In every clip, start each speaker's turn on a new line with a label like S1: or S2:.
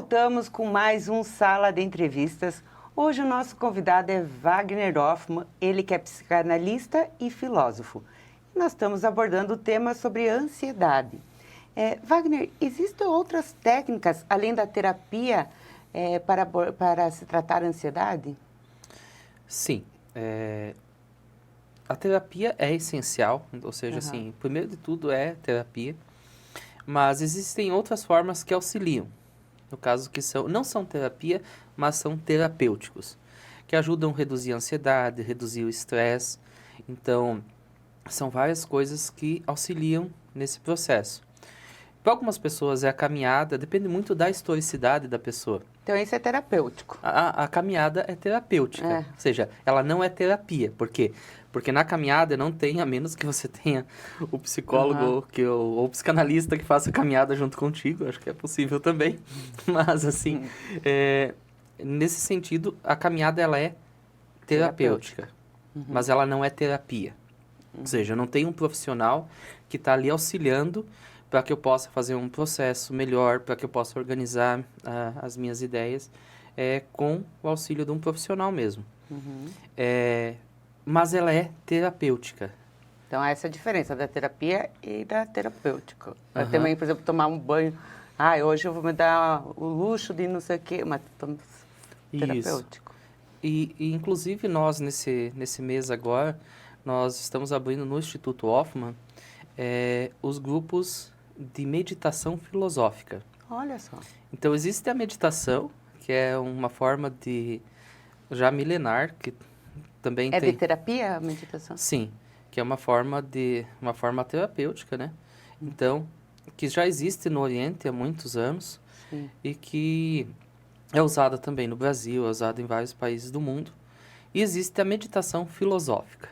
S1: voltamos com mais um Sala de Entrevistas. Hoje o nosso convidado é Wagner Hoffmann, ele que é psicanalista e filósofo. Nós estamos abordando o tema sobre ansiedade. Wagner, existem outras técnicas, além da terapia, para se tratar a ansiedade?
S2: Sim. A terapia é essencial, ou seja, assim, primeiro de tudo é terapia, mas existem outras formas que auxiliam. No caso que não são terapia, mas são terapêuticos, que ajudam a reduzir a ansiedade, reduzir o estresse. Então, são várias coisas que auxiliam nesse processo. Para algumas pessoas a caminhada depende muito da historicidade da pessoa.
S1: Então, isso é terapêutico.
S2: A caminhada é terapêutica, ou seja, ela não é terapia. Por quê? Porque na caminhada não tem, a menos que você tenha o psicólogo ou o psicanalista que faça a caminhada junto contigo, acho que é possível também. Mas, assim, nesse sentido, a caminhada ela é terapêutica, mas ela não é terapia. Ou seja, não tem um profissional que está ali auxiliando para que eu possa fazer um processo melhor, para que eu possa organizar as minhas ideias com o auxílio de um profissional mesmo. Mas ela é terapêutica.
S1: Então, essa é a diferença da terapia e da terapêutica. Também, por exemplo, tomar um banho. Hoje eu vou me dar o luxo de não sei o quê, mas terapêutico.
S2: E inclusive, nós, nesse mês agora, nós estamos abrindo no Instituto Hoffmann os grupos de meditação filosófica.
S1: Olha só.
S2: Então, existe a meditação, que é uma forma já milenar, que também tem...
S1: É de terapia a meditação?
S2: Sim, que é uma forma terapêutica, né? Então, que já existe no Oriente há muitos anos.
S1: Sim.
S2: E que é usada também no Brasil, é usada em vários países do mundo. E existe a meditação filosófica.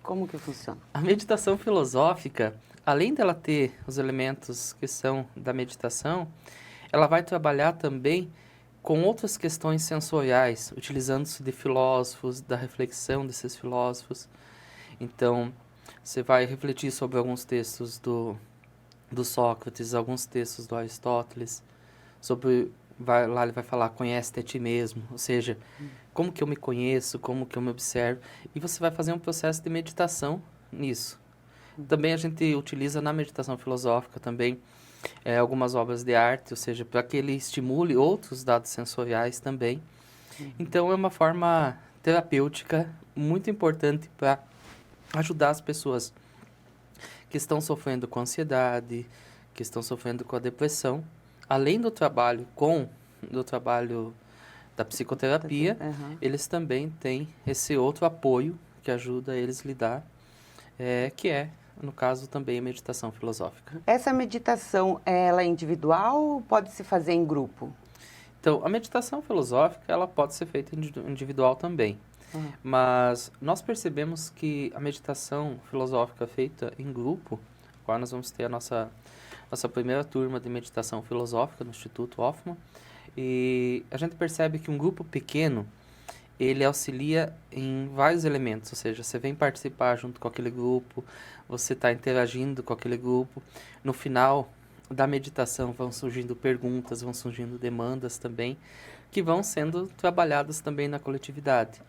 S1: Como que funciona?
S2: A meditação filosófica, além dela ter os elementos que são da meditação, ela vai trabalhar também com outras questões sensoriais, utilizando-se de filósofos, da reflexão desses filósofos. Então, você vai refletir sobre alguns textos do Sócrates, alguns textos do Aristóteles, lá ele vai falar, conhece-te a ti mesmo, ou seja, como que eu me conheço, como que eu me observo, e você vai fazer um processo de meditação nisso. Também a gente utiliza na meditação filosófica também algumas obras de arte, ou seja, para que ele estimule outros dados sensoriais também. Então, é uma forma terapêutica muito importante para ajudar as pessoas que estão sofrendo com ansiedade, que estão sofrendo com a depressão, além do trabalho da psicoterapia, eles também têm esse outro apoio que ajuda eles a lidar, que é, no caso, também a meditação filosófica.
S1: Essa meditação, ela é individual ou pode se fazer em grupo?
S2: Então, a meditação filosófica, ela pode ser feita individual também. Mas nós percebemos que a meditação filosófica feita em grupo, agora nós vamos ter a nossa primeira turma de meditação filosófica no Instituto Hoffmann, e a gente percebe que um grupo pequeno, ele auxilia em vários elementos, ou seja, você vem participar junto com aquele grupo, você está interagindo com aquele grupo. No final da meditação vão surgindo perguntas, vão surgindo demandas também, que vão sendo trabalhadas também na coletividade.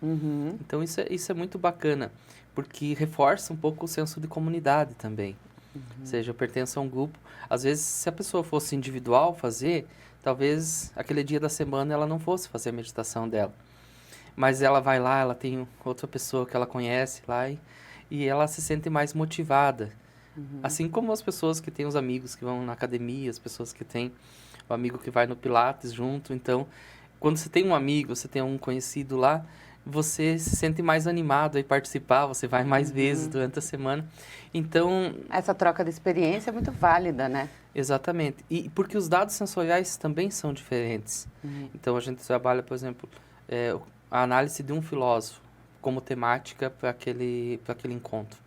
S2: Então, isso é muito bacana, porque reforça um pouco o senso de comunidade também. Ou seja, eu pertenço a um grupo. Às vezes, se a pessoa fosse individual fazer, talvez aquele dia da semana ela não fosse fazer a meditação dela. Mas ela vai lá, ela tem outra pessoa que ela conhece lá e ela se sente mais motivada. Assim como as pessoas que têm os amigos que vão na academia, as pessoas que têm o amigo que vai no Pilates junto. Então, quando você tem um amigo, você tem um conhecido lá, você se sente mais animado a participar, você vai mais vezes durante a semana. Então... Essa
S1: troca de experiência é muito válida, né?
S2: Exatamente. E porque os dados sensoriais também são diferentes. Então, a gente trabalha, por exemplo, a análise de um filósofo como temática para aquele encontro.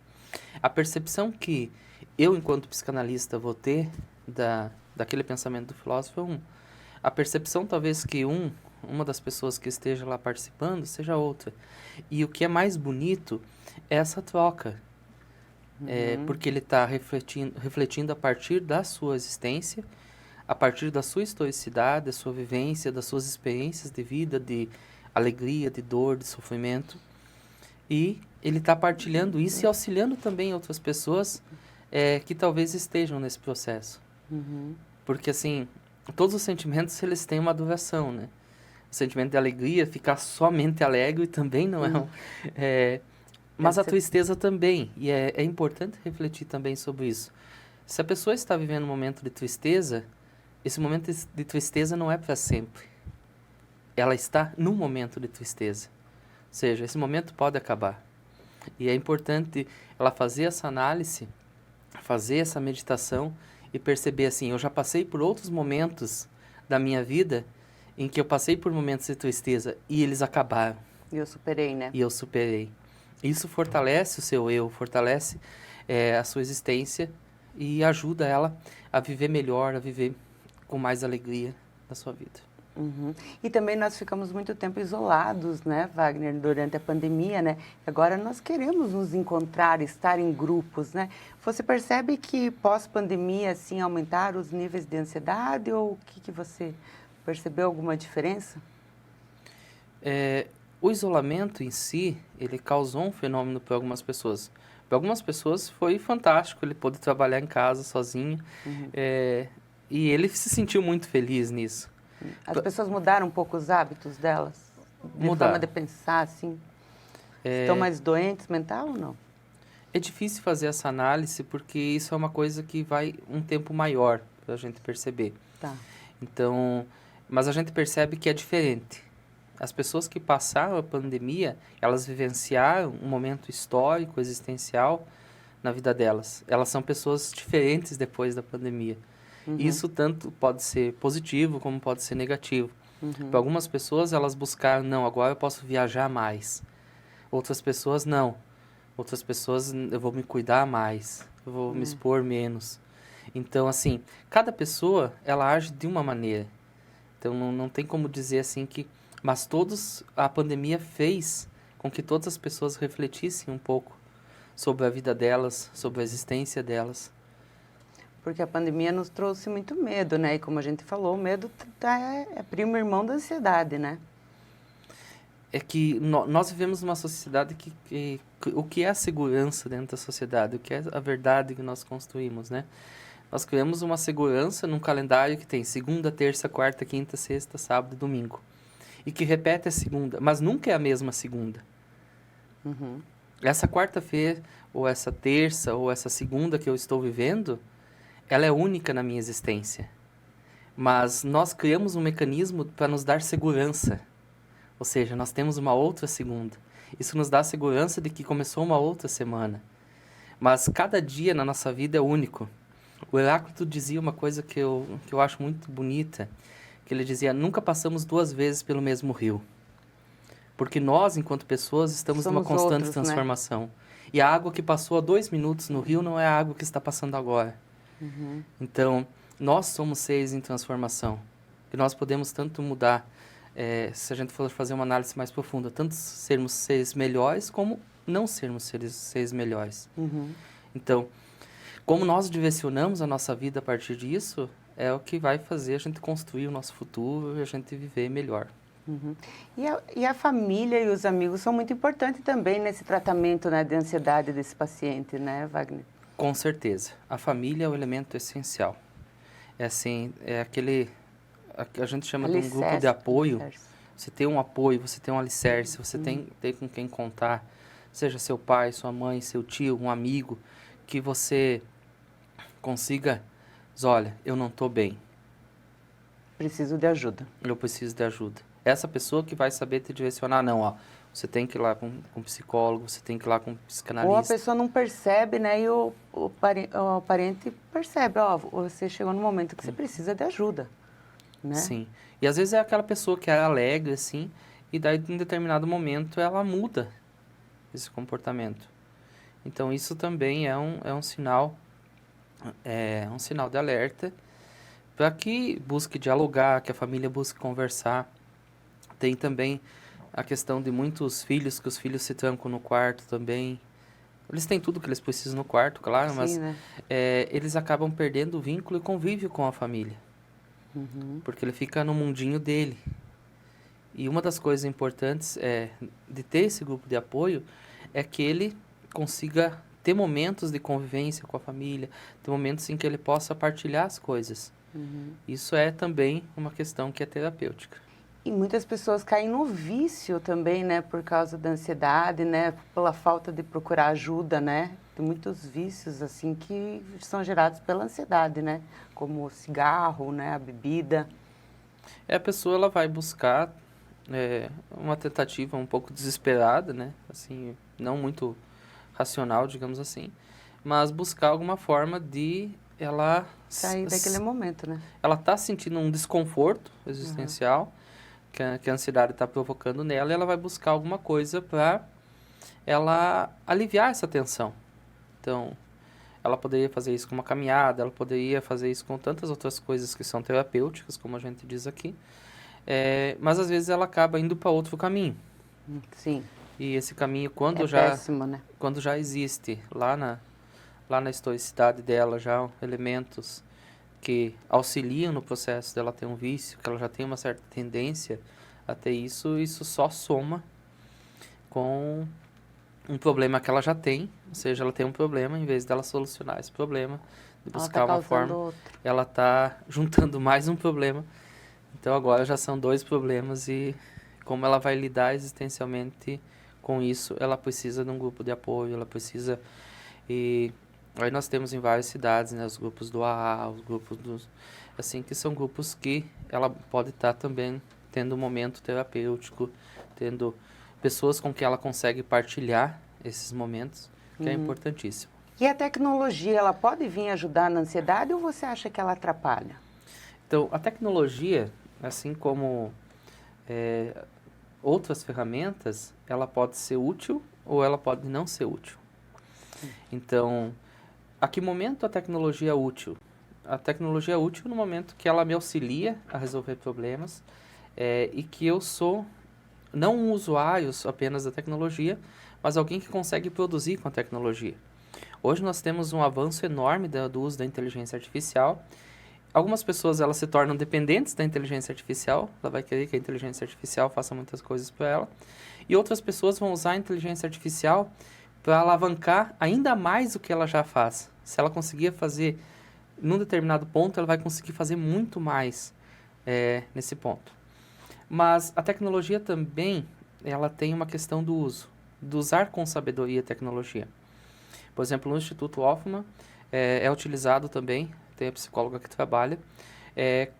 S2: A percepção que eu, enquanto psicanalista, vou ter daquele pensamento do filósofo é a percepção, talvez, que uma das pessoas que esteja lá participando seja outra. E o que é mais bonito é essa troca. Porque ele está refletindo a partir da sua existência a partir da sua historicidade, da sua vivência, das suas experiências de vida, de alegria, de dor, de sofrimento. E ele está partilhando isso e auxiliando também outras pessoas que talvez estejam nesse processo.
S1: Uhum.
S2: Porque, assim, todos os sentimentos, eles têm uma duração, né? O sentimento de alegria, ficar somente alegre também não é... mas a tristeza também. E é importante refletir também sobre isso. Se a pessoa está vivendo um momento de tristeza, esse momento de tristeza não é para sempre. Ela está num momento de tristeza. Ou seja, esse momento pode acabar. E é importante ela fazer essa análise, fazer essa meditação e perceber assim, eu já passei por outros momentos da minha vida em que eu passei por momentos de tristeza e eles acabaram.
S1: E eu superei, né?
S2: E eu superei. Isso fortalece o seu eu, fortalece a sua existência e ajuda ela a viver melhor, a viver com mais alegria na sua vida.
S1: Uhum. E também nós ficamos muito tempo isolados, né, Wagner, durante a pandemia, né? Agora nós queremos nos encontrar, estar em grupos, né? Você percebe que pós-pandemia, assim, aumentaram os níveis de ansiedade ou o que você percebeu alguma diferença?
S2: O isolamento em si, ele causou um fenômeno para algumas pessoas. Para algumas pessoas foi fantástico, ele pôde trabalhar em casa sozinho, e ele se sentiu muito feliz nisso.
S1: As pessoas mudaram um pouco os hábitos delas? De forma de pensar, assim? Estão mais doentes mental ou não?
S2: É difícil fazer essa análise porque isso é uma coisa que vai um tempo maior para a gente perceber.
S1: Tá.
S2: Então, mas a gente percebe que é diferente. As pessoas que passaram a pandemia, elas vivenciaram um momento histórico, existencial na vida delas. Elas são pessoas diferentes depois da pandemia. Uhum. Isso tanto pode ser positivo como pode ser negativo. Uhum. Para algumas pessoas, elas buscaram, não, agora eu posso viajar mais. Outras pessoas, não. Outras pessoas, eu vou me cuidar mais, eu vou me expor menos. Então, assim, cada pessoa, ela age de uma maneira. Então, não tem como dizer assim que... Mas a pandemia fez com que todas as pessoas refletissem um pouco sobre a vida delas, sobre a existência delas.
S1: Porque a pandemia nos trouxe muito medo, né? E como a gente falou, o medo é primo irmão da ansiedade, né?
S2: É que nós vivemos numa sociedade que o que é a segurança dentro da sociedade, o que é a verdade que nós construímos, né? Nós criamos uma segurança num calendário que tem segunda, terça, quarta, quinta, sexta, sábado e domingo. E que repete a segunda, mas nunca é a mesma segunda.
S1: Uhum.
S2: Essa quarta-feira, ou essa terça, ou essa segunda que eu estou vivendo, ela é única na minha existência. Mas nós criamos um mecanismo para nos dar segurança. Ou seja, nós temos uma outra segunda. Isso nos dá a segurança de que começou uma outra semana. Mas cada dia na nossa vida é único. O Heráclito dizia uma coisa que eu acho muito bonita, que ele dizia, nunca passamos 2 vezes pelo mesmo rio. Porque nós, enquanto pessoas, estamos numa constante transformação. Né? E a água que passou há 2 minutos no rio não é a água que está passando agora. Uhum. Então, nós somos seres em transformação. E nós podemos tanto mudar, se a gente for fazer uma análise mais profunda, tanto sermos seres melhores como não sermos seres melhores. Uhum. Então, como nós direcionamos a nossa vida a partir disso, é o que vai fazer a gente construir o nosso futuro e a gente viver melhor.
S1: Uhum. E a família e os amigos são muito importantes também nesse tratamento, né, de ansiedade desse paciente, né, Wagner?
S2: Com certeza. A família é o elemento essencial. É assim, a gente chama de um grupo de apoio. Você tem um apoio, você tem um alicerce, você tem com quem contar, seja seu pai, sua mãe, seu tio, um amigo, que você consiga... Olha, eu não estou bem.
S1: Preciso de ajuda.
S2: Eu preciso de ajuda. Essa pessoa que vai saber te direcionar, não, ó. Você tem que ir lá com um psicólogo, você tem que ir lá com um psicanalista.
S1: Ou a pessoa não percebe, né? E o parente percebe, ó, você chegou no momento que você precisa de ajuda, né?
S2: Sim. E às vezes é aquela pessoa que é alegre, assim, e daí em determinado momento ela muda esse comportamento. Então isso também é um sinal... É um sinal de alerta para que busque dialogar, que a família busque conversar. Tem também a questão de muitos filhos, que os filhos se trancam no quarto também. Eles têm tudo que eles precisam no quarto, claro, mas
S1: né?
S2: Eles acabam perdendo o vínculo e convívio com a família. porque ele fica no mundinho dele. E uma das coisas importantes de ter esse grupo de apoio é que ele consiga ter momentos de convivência com a família, ter momentos em que ele possa partilhar as coisas. Isso é também uma questão que é terapêutica.
S1: E muitas pessoas caem no vício também, né? Por causa da ansiedade, né? Pela falta de procurar ajuda, né? Tem muitos vícios, assim, que são gerados pela ansiedade, né? Como o cigarro, né? A bebida.
S2: A pessoa ela vai buscar uma tentativa um pouco desesperada, né? Assim, não muito racional, digamos assim, mas buscar alguma forma de ela
S1: Sair daquele momento, né?
S2: Ela está sentindo um desconforto existencial que a ansiedade está provocando nela, e ela vai buscar alguma coisa para ela aliviar essa tensão. Então, ela poderia fazer isso com uma caminhada, ela poderia fazer isso com tantas outras coisas que são terapêuticas, como a gente diz aqui, mas às vezes ela acaba indo para outro caminho.
S1: Sim.
S2: E esse caminho,
S1: péssimo, né?
S2: Quando já existe lá na historicidade dela já elementos que auxiliam no processo dela ter um vício, que ela já tem uma certa tendência a ter isso só soma com um problema que ela já tem, ou seja, ela tem um problema, em vez dela solucionar esse problema, de buscar uma forma, ela está juntando mais um problema. Então agora já são 2 problemas, e como ela vai lidar existencialmente com isso, ela precisa de um grupo de apoio, ela precisa... E aí nós temos em várias cidades, né, os grupos do AA, os grupos dos... Assim, que são grupos que ela pode estar também tendo um momento terapêutico, tendo pessoas com quem ela consegue partilhar esses momentos, que é importantíssimo.
S1: E a tecnologia, ela pode vir ajudar na ansiedade, ou você acha que ela atrapalha?
S2: Então, a tecnologia, assim como outras ferramentas, ela pode ser útil ou ela pode não ser útil. Então, a que momento a tecnologia é útil? A tecnologia é útil no momento que ela me auxilia a resolver problemas, e que eu sou não um usuário apenas da tecnologia, mas alguém que consegue produzir com a tecnologia. Hoje nós temos um avanço enorme do uso da inteligência artificial. Algumas pessoas elas se tornam dependentes da inteligência artificial, ela vai querer que a inteligência artificial faça muitas coisas para ela, e outras pessoas vão usar a inteligência artificial para alavancar ainda mais o que ela já faz. Se ela conseguia fazer num determinado ponto, ela vai conseguir fazer muito mais nesse ponto. Mas a tecnologia também, ela tem uma questão do uso, de usar com sabedoria a tecnologia. Por exemplo, no Instituto Hoffmann é utilizado também, tem a psicóloga que trabalha,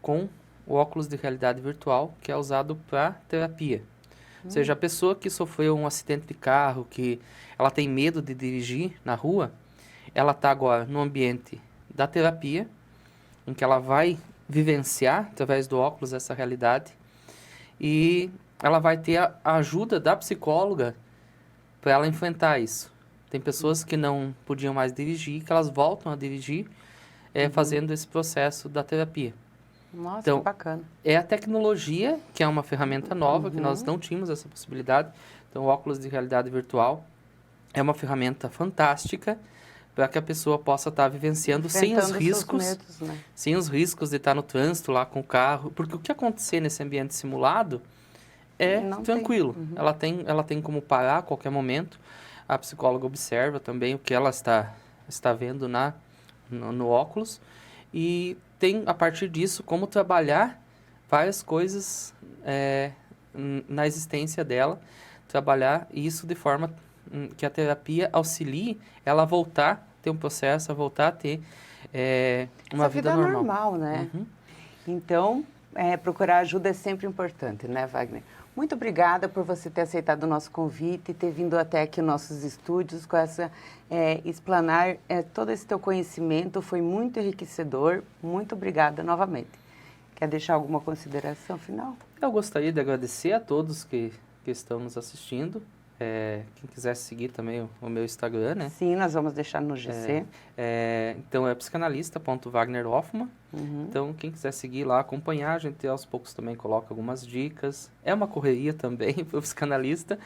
S2: com o óculos de realidade virtual, que é usado para terapia. Ou seja, a pessoa que sofreu um acidente de carro, que ela tem medo de dirigir na rua, ela está agora no ambiente da terapia, em que ela vai vivenciar, através do óculos, essa realidade, e ela vai ter a ajuda da psicóloga para ela enfrentar isso. Tem pessoas que não podiam mais dirigir, que elas voltam a dirigir, fazendo esse processo da terapia.
S1: Nossa,
S2: então,
S1: que bacana.
S2: É a tecnologia, que é uma ferramenta nova, que nós não tínhamos essa possibilidade. Então, o óculos de realidade virtual é uma ferramenta fantástica para que a pessoa possa estar vivenciando sem os riscos, medos, né? Sem os riscos de estar no trânsito lá com o carro. Porque o que acontecer nesse ambiente simulado é tranquilo. Ela tem como parar a qualquer momento. A psicóloga observa também o que ela está vendo no óculos, e tem, a partir disso, como trabalhar várias coisas na existência dela, trabalhar isso de forma que a terapia auxilie ela a voltar a ter um processo, a voltar a ter uma vida
S1: normal, né? Então, procurar ajuda é sempre importante, né, Wagner? Muito obrigada por você ter aceitado o nosso convite e ter vindo até aqui nossos estúdios com essa explanar todo esse teu conhecimento. Foi muito enriquecedor. Muito obrigada novamente. Quer deixar alguma consideração final?
S2: Eu gostaria de agradecer a todos que estão nos assistindo. Quem quiser seguir também o meu Instagram, né?
S1: Sim, nós vamos deixar no GC.
S2: Então é psicanalista.wagnerhoffmann. Então, quem quiser seguir lá, acompanhar, a gente aos poucos também coloca algumas dicas. É uma correria também para o psicanalista,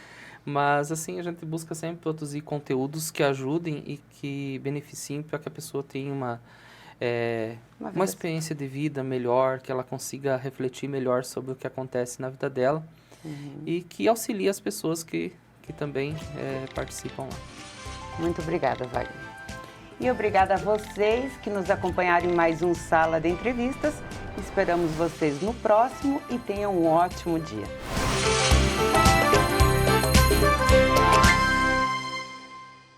S2: mas assim, a gente busca sempre produzir conteúdos que ajudem e que beneficiem para que a pessoa tenha uma experiência de vida melhor, que ela consiga refletir melhor sobre o que acontece na vida dela e que auxilie as pessoas que também participam lá.
S1: Muito obrigada, Wagner. E obrigada a vocês que nos acompanharam em mais um Sala de Entrevistas. Esperamos vocês no próximo e tenham um ótimo dia.